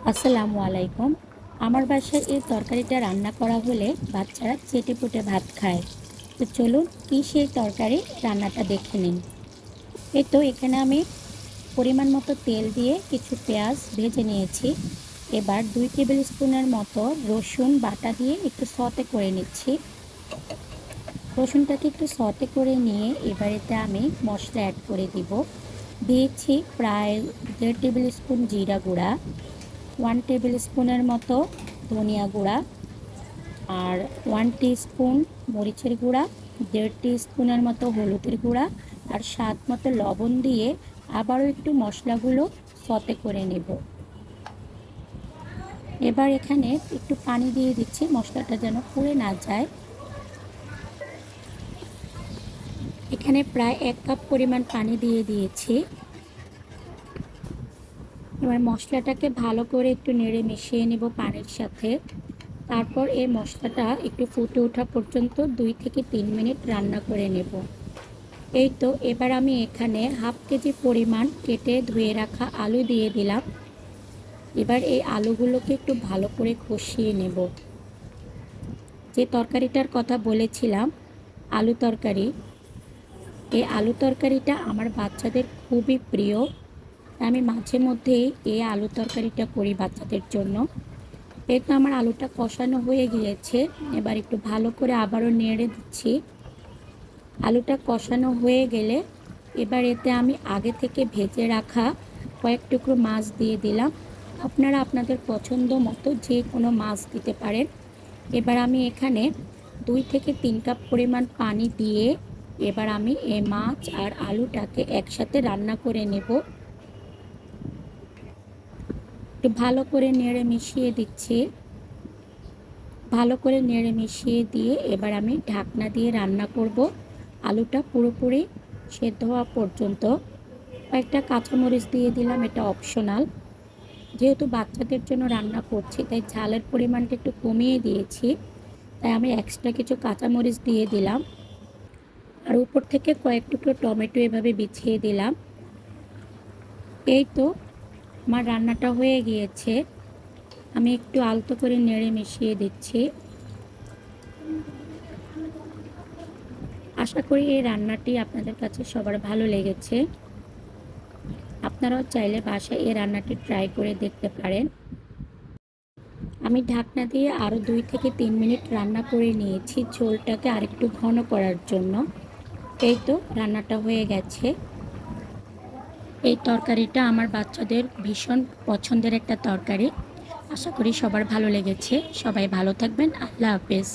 আসসালামু আলাইকুম। আমার বাসায় এই তরকারিটা রান্না করা হলে বাচ্চারা চেটেপুটে ভাত খায়। তো চলুন কি সেই তরকারি রান্নাটা দেখে নিন। এই তো এখানে আমি পরিমাণ মতো তেল দিয়ে কিছু পেঁয়াজ ভেজে নিয়েছি। এবার 2 টেবিল স্পুনের মতো রসুন বাটা দিয়ে একটু সতে করে নিচ্ছি। রসুনটাকে একটু সতে করে নিয়ে এবার এতে আমি মশলা অ্যাড করে দিব। দিয়েছি প্রায় 1.5 টেবিল স্পুন জিরা গুঁড়া, 1 টেবিল স্পুনের মতো ধনিয়া গুঁড়া, আর 1 টিস্পুন মরিচের গুঁড়া, 1.5 টিস্পুনের মতো হলুদের গুঁড়া, আর স্বাদ মতো লবণ দিয়ে আবারও একটু মশলাগুলো সতে করে নেব। এবার এখানে একটু পানি দিয়ে দিচ্ছি মশলাটা যেন পুড়ে না যায়। এখানে প্রায় 1 কাপ পরিমাণ পানি দিয়ে দিয়েছি। এবার মশলাটাকে ভালো করে একটু নেড়ে মিশিয়ে নেব পানির সাথে। তারপর এই মশলাটা একটু ফুটে ওঠা পর্যন্ত 2 থেকে 3 মিনিট রান্না করে নেব। এই তো এবার আমি এখানে হাফ কেজি পরিমাণ কেটে ধুয়ে রাখা আলু দিয়ে দিলাম। এবার এই আলুগুলোকে একটু ভালো করে কষিয়ে নেব। যে তরকারিটার কথা বলেছিলাম আলু তরকারি, এই আলু তরকারিটা আমার বাচ্চাদের খুবই প্রিয়। আমি মাঝে মধ্যেই এই আলু তরকারিটা করি বাচ্চাদের জন্য। এই তো আমার আলুটা কষানো হয়ে গিয়েছে। এবার একটু ভালো করে আবারও নেড়ে দিচ্ছি। আলুটা কষানো হয়ে গেলে এবার এতে আমি আগে থেকে ভেজে রাখা কয়েক টুকরো মাছ দিয়ে দিলাম। আপনারা আপনাদের পছন্দ মতো যে কোনো মাছ দিতে পারেন। এবার আমি এখানে 2 থেকে 3 কাপ পরিমাণ পানি দিয়ে এবার আমি এই মাছ আর আলুটাকে একসাথে রান্না করে নেব। একটু ভালো করে নেড়ে মিশিয়ে দিচ্ছি। ভালো করে নেড়ে মিশিয়ে দিয়ে এবার আমি ঢাকনা দিয়ে রান্না করব আলুটা পুরোপুরি সেদ্ধ হওয়া পর্যন্ত। কয়েকটা কাঁচামরিচ দিয়ে দিলাম, এটা অপশনাল। যেহেতু বাচ্চাদের জন্য রান্না করছি তাই ঝালের পরিমাণটা একটু কমিয়ে দিয়েছি, তাই আমি এক্সট্রা কিছু কাঁচামরিচ দিয়ে দিলাম। আর উপর থেকে কয়েক টুকরো টমেটো এভাবে বিছিয়ে দিলাম। এই তো আমার রান্নাটা হয়ে গিয়েছে। আমি একটু আলতো করে নেড়ে মিশিয়ে দিচ্ছি। আশা করি এই রান্নাটি আপনাদের কাছে সবার ভালো লেগেছে। আপনারাও চাইলে বাসায় এই রান্নাটি ট্রাই করে দেখতে পারেন। আমি ঢাকনা দিয়ে আরও 2 থেকে 3 মিনিট রান্না করে নিয়েছি ঝোলটাকে আরেকটু ঘন করার জন্য। এই তো রান্নাটা হয়ে গেছে। এই তরকারিটা আমার বাচ্চাদের ভীষণ পছন্দের একটা তরকারি। আশা করি সবার ভালো লেগেছে। সবাই ভালো থাকবেন। আল্লাহ হাফেজ।